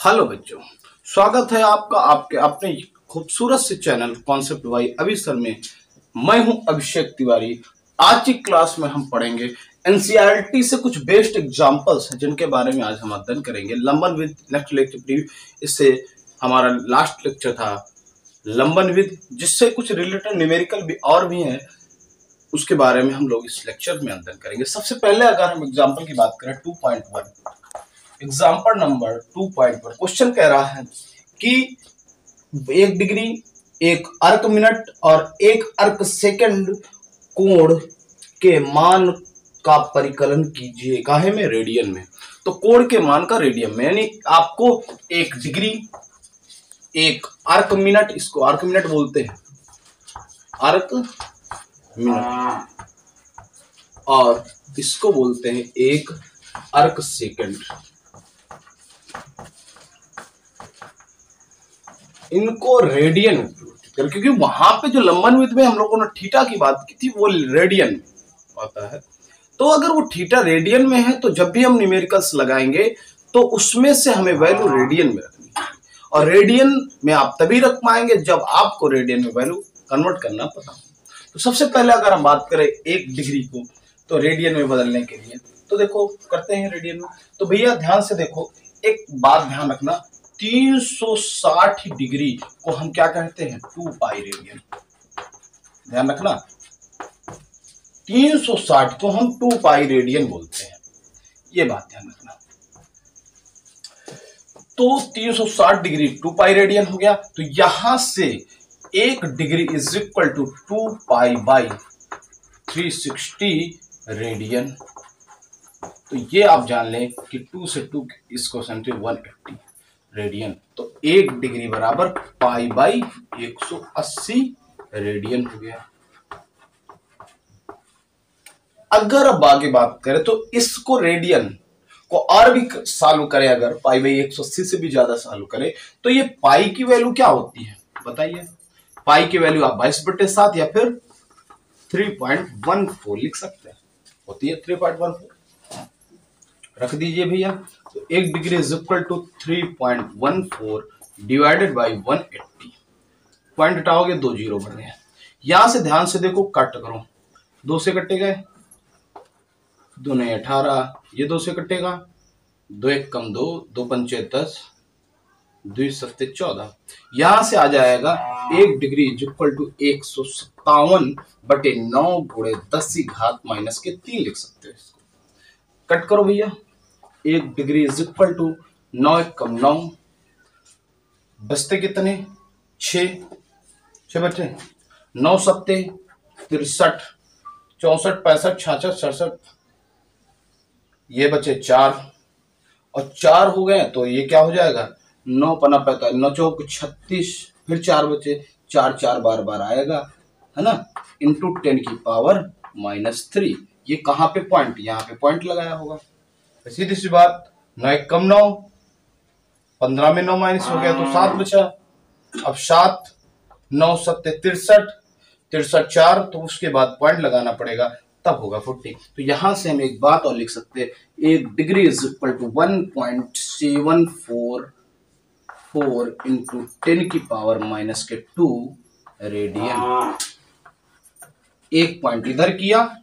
Hello बच्चों, स्वागत है आपका आपके अपने खूबसूरत से चैनल कॉन्सेप्ट बाई अभिसर में। मैं हूं अभिषेक तिवारी। आज की क्लास में हम पढ़ेंगे एनसीईआरटी से कुछ बेस्ट एग्जांपल्स हैं जिनके बारे में आज हम अध्ययन करेंगे। लंबन विद नेक्स्ट लेक्चर, इससे हमारा लास्ट लेक्चर था लंबन विद, जिससे कुछ रिलेटेड न्यूमेरिकल भी और भी हैं, उसके बारे में हम लोग इस लेक्चर में अध्ययन करेंगे। सबसे पहले अगर हम एग्जाम्पल की बात करें 2.1, एग्जाम्पल नंबर 2.1, क्वेश्चन कह रहा है कि 1 डिग्री, 1 अर्क मिनट और 1 अर्क सेकंड कोण के मान का परिकलन कीजिए। काहे में? रेडियन में। तो कोण के मान का रेडियन में, यानी आपको 1 डिग्री, 1 अर्क मिनट, इसको अर्क मिनट बोलते हैं, अर्क मिनट, और इसको बोलते हैं 1 अर्क सेकंड। इनको रेडियन में परिवर्तित कर, क्योंकि वहां पे जो लंबनविद में हम लोगों ने थीटा की बात की थी वो रेडियन में आता है। तो अगर वो थीटा रेडियन में है तो जब भी हम न्यूमेरिकल्स लगाएंगे तो उसमें से हमें वैल्यू रेडियन में रखनी है, और रेडियन में आप तभी रख पाएंगे जब आपको रेडियन में वैल्यू कन्वर्ट करना पता हो। तो सबसे पहले अगर हम बात करें 1 डिग्री को तो रेडियन में बदलने के लिए, तो देखो करते हैं रेडियन में। तो भैया ध्यान से देखो, एक बात ध्यान रखना, 360 डिग्री को हम क्या कहते हैं? 2 पाई रेडियन। ध्यान रखना, 360 को हम 2 पाई रेडियन बोलते हैं, ये बात ध्यान रखना। तो 360 डिग्री 2 पाई रेडियन हो गया। तो यहां से 1 degree is equal to 2 pi by 360 radian. तो ये आप जान लें कि 2 से 2 इसको 180 रेडियन। तो 1 डिग्री बराबर पाई बाई 180 रेडियन हो गया। अगर अब आगे बात करें तो इसको रेडियन को और भी सॉल्व करें, अगर पाई बाई 180 से भी ज्यादा सॉल्व करें तो ये पाई की वैल्यू क्या होती है बताइए? पाई की वैल्यू आप 22/7 या फिर 3.14 लिख सकते हैं, होती है 3.14। रख दीजिए भैया। तो 1 degree is equal to 3.14 divided by 180। Point हटाओगे 2 जीरो बढ़ गए। यहां से ध्यान से देखो, कट करो, 2 से कटे गए, 2 नहीं 18, ये 2 से कटेगा, 2 एक कम 2, 2 पंचे 10, 2 सत्ते 14। यहां से आ जाएगा 1 डिग्री इज इक्वल टू 157/9 गुणे 10 की घात माइनस के 3 लिख सकते हो। इसको कट करो भैया। 1 डिग्री इज इक्वल टू 9 एक कम 9, बचते कितने? 6 बचे, 9 सत्ते 63, 64 65 66 67, ये बचे 4 और 4 हो गए तो ये क्या हो जाएगा? 9 पना 45, 9 चौक 36, फिर 4 बचे, 4 4 बार बार आएगा, है ना, इंटू 10 की पावर -3। ये कहां पे पॉइंट? यहां पे पॉइंट लगाया होगा। सीधी सी बात, 9 एक कम 9, 15 में 9 माइनस हो गया तो 7 बचा। अब 7, 9 सत्ते 63, 63 4, तो उसके बाद पॉइंट लगाना पड़ेगा, तब होगा 40। तो यहां से हम एक बात और लिख सकते हैं, 1 degree is equal to 1.744 into 10 की पावर -2 रेडियन। एक पॉइंट इधर किया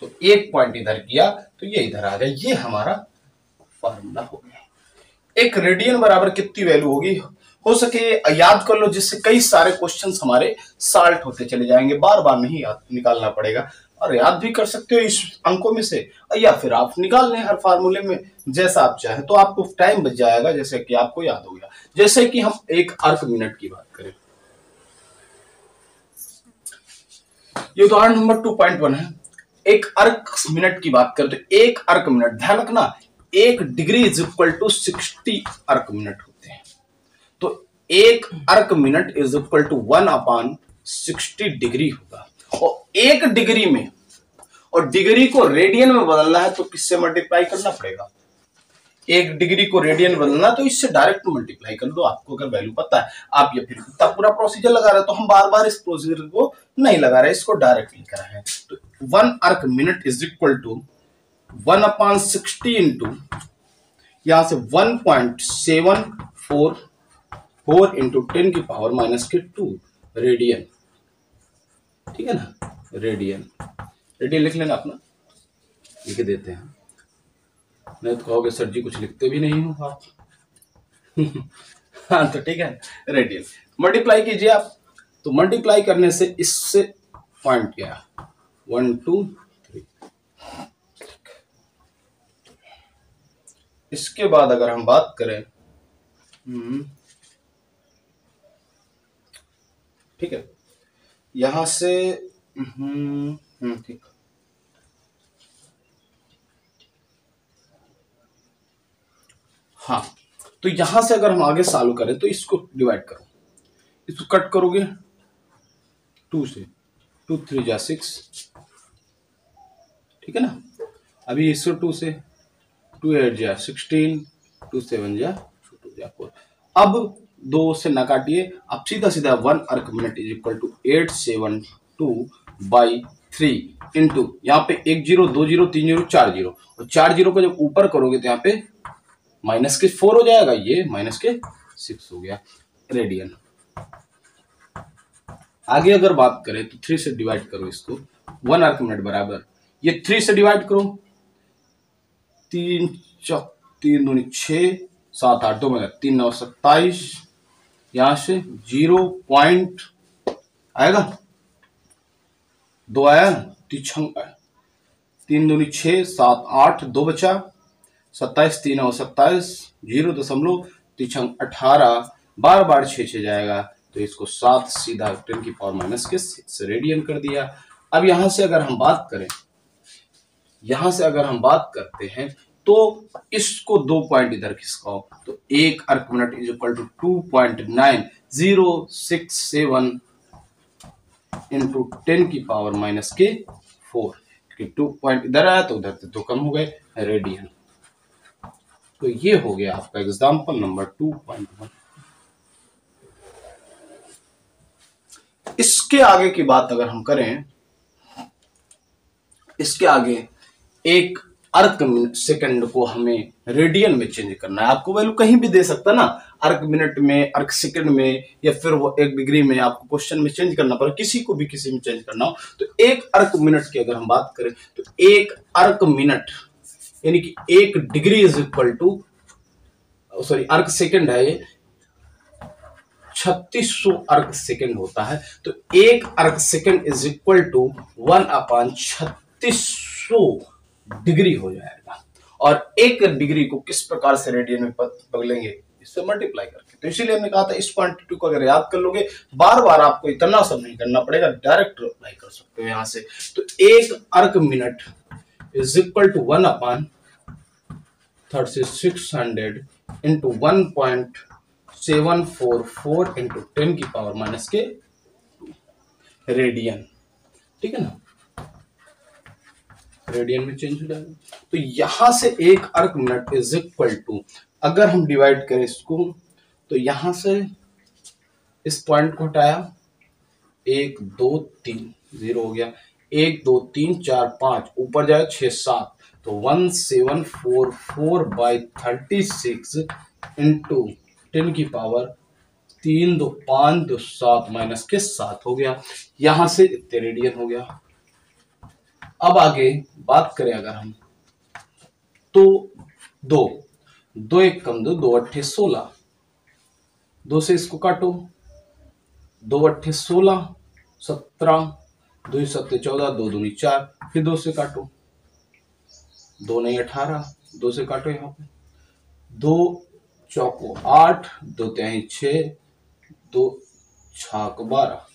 तो एक पॉइंट इधर किया तो ये इधर आ गया। ये हमारा फार्मूला हो गया। एक रेडियन बराबर कितनी वैल्यू होगी? हो सके याद कर लो, जिससे कई सारे क्वेश्चंस हमारे सॉल्व होते चले जाएंगे, बार बार नहीं निकालना पड़ेगा, और याद भी कर सकते हो इस अंकों में से, या फिर आप निकाल लें हर फार्मूले में जैसा आप चाहें, तो आपको टाइम बच जाएगा, जैसे कि आपको याद हो गया। जैसे कि हम 1 अर्क मिनट की बात करें, ये उदाहरण नंबर 2.1 है। 1 अर्क मिनट की बात करें तो 1 अर्क मिनट, ध्यान रखना, 1 डिग्री इज इक्वल टू 60 अर्क मिनट होते हैं। तो 1 arc minute is equal to 1/60 degree होगा। और 1 डिग्री में, और डिग्री को रेडियन में बदलना है तो किससे मल्टीप्लाई करना पड़ेगा? 1 डिग्री को रेडियन बदलना तो इससे डायरेक्ट मल्टीप्लाई कर दो, आपको अगर वैल्यू पता है। आप ये फिर पूरा प्रोसीजर लगा रहे हो, तो हम बार बार इस प्रोसीजर को नहीं लगा रहे, इसको डायरेक्ट लिख रहे हैं। तो 1 arc minute is equal to 1/60 into यहां से 1.744 इंटू 10⁻⁻² रेडियन, ठीक है ना, रेडियन। रेडियन लिख लेना अपना, लिख देते हैं, नहीं तो कहोगे सर जी कुछ लिखते भी नहीं हो आप। हाँ तो ठीक है, रेडियन मल्टीप्लाई कीजिए आप, तो मल्टीप्लाई करने से इससे पॉइंट गया 1 2 3। इसके बाद अगर हम बात करें, ठीक है, यहां से ठीक, हाँ, तो यहां से अगर हम आगे सॉल्व करें तो इसको डिवाइड करो, इसको कट करोगे 2 से, 2 3 जा 6, ठीक है ना। अभी इसको 2 से, 2 8 जा 16, 2 7 जा 2 जा 4। अब 2 से ना काटिए, अब सीधा सीधा 1 arc minute is equal to 872/3 into, यहाँ पे 1 0 2 0 3 0 4 0, और 4 0 को जब ऊपर करोगे तो यहाँ पे -4 हो जाएगा, ये -6 हो गया रेडियन। आगे अगर बात करें तो 3 से डिवाइड करो इसको, 1 अर्क मिनट बराबर, ये 3 से डिवाइड करो, 3 3 दूनी 6 7 8 2 में 3 9 27, यहां से 0 पॉइंट आएगा, 2 आया, 3 दूनी 6 7 8 2 बचा, 27 3 9 27, 0.18, बार बार 6 जाएगा, तो इसको 7 सीधा 10⁻⁻6 रेडियन कर दिया। अब यहां से अगर हम बात करें, यहां से अगर हम बात करते हैं तो इसको 2 पॉइंट इधर खिसकाओ, तो 1 arc minute is equal to 2.9067 into 10⁻⁻4, 2 point इधर आया तो उधर से 2 कम हो गए रेडियन। तो ये हो गया आपका एग्जाम्पल नंबर 2.1। इसके आगे की बात अगर हम करें, इसके आगे 1 अर्क सेकंड को हमें रेडियन में चेंज करना है। आपको वैल्यू कहीं भी दे सकता ना, अर्क मिनट में, अर्क सेकंड में, या फिर वो 1 डिग्री में, आपको क्वेश्चन में चेंज करना पड़े, किसी को भी किसी में चेंज करना हो। तो 1 अर्क मिनट की अगर हम बात करें तो 1 अर्क मिनट यानी कि 1 degree is equal to, sorry arc second है ये, 3600 अर्क सेकंड होता है। तो 1 arc second is equal to 1/3600 degree हो जाएगा। और 1 डिग्री को किस प्रकार से रेडियन में बदलेंगे, इससे मल्टीप्लाई करके। तो इसीलिए हमने कहा था इस क्वांटिटी को अगर याद कर लोगे, बार बार आपको इतना सब नहीं करना पड़ेगा, डायरेक्ट अप्लाई कर सकते हो यहां से। तो 1 arc minute is equal to 1/3600 into 1.744 into 10⁻⁻के रेडियन, ठीक है ना, रेडियन में चेंज हो जाएगा। तो यहां से 1 arc minute is equal to, अगर हम डिवाइड करें इसको, तो यहां से इस पॉइंट को हटाया, 1 2 3 0 हो गया, 1 2 3 4 5, ऊपर जाए 6 7, तो 1744/36 इंटू 10⁻3 2 5 2 7 -7 हो गया। यहां से इतने रेडियन हो गया। अब आगे बात करें अगर हम, तो 2 2 1 कम 2 2 8 16, 2 से इसको काटो, 2 8 16 17, 2 7 14, 2 दूनी 4, फिर 2 से काटो, 2 नहीं 18, 2 से काटो, यहाँ पे 2 चौको 8, 2 तिहाई 6, 2 छाक 12।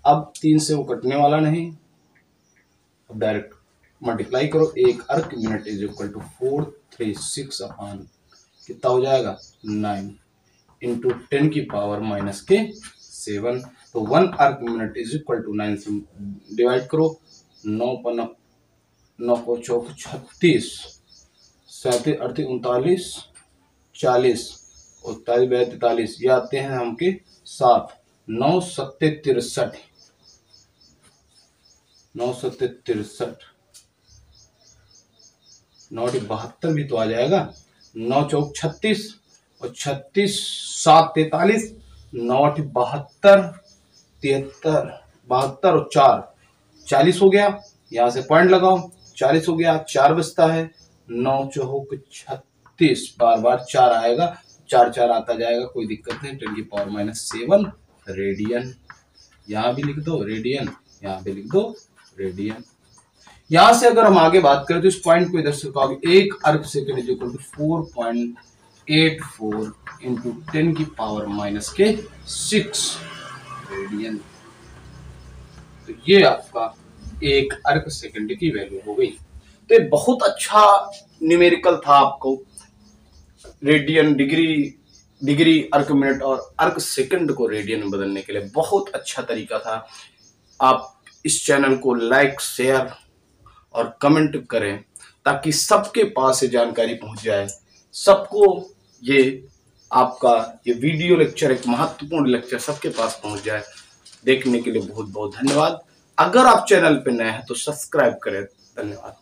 अब 3 से वो कटने वाला नहीं, अब डायरेक्ट मल्टीप्लाई करो, 1 arc minute is equal to 436 upon कितना हो जाएगा 9 इंटू 10⁻⁻7। तो 1 arc minute is equal to 9 से डिवाइड करो, 9 को चौक 36, 7 38 39 40, और 43, ये आते हैं हमके 7, 9 7 63, 9 7 63, 9 72 भी तो आ जाएगा, 9 चौक 36 और 36 7 43, 9 8 72, 73 72 और 4 40 हो गया। यहां से पॉइंट लगाओ, 40 हो गया, 4 बचता है, 9 चौक 36, बार बार 4 आएगा, 4 4 आता जाएगा, कोई दिक्कत नहीं। 10⁻⁷ रेडियन, यहां भी लिख दो रेडियन, यहां भी लिख दो रेडियन। यहां से अगर हम आगे बात करें तो इस पॉइंट को इधर से पाओगे, 1 arc second is equal to 4.84 into 10⁻⁶ radian. तो ये आपका 1 अर्क सेकेंड की वैल्यू हो गई। तो ये बहुत अच्छा न्यूमेरिकल था आपको रेडियन, डिग्री अर्क मिनट और अर्क सेकंड को रेडियन में बदलने के लिए बहुत अच्छा तरीका था। आप इस चैनल को लाइक, शेयर और कमेंट करें ताकि सबके पास ये जानकारी पहुंच जाए, सबको ये आपका ये वीडियो लेक्चर, एक महत्वपूर्ण लेक्चर सबके पास पहुंच जाए। देखने के लिए बहुत बहुत धन्यवाद। अगर आप चैनल पे नए हैं तो सब्सक्राइब करें। धन्यवाद।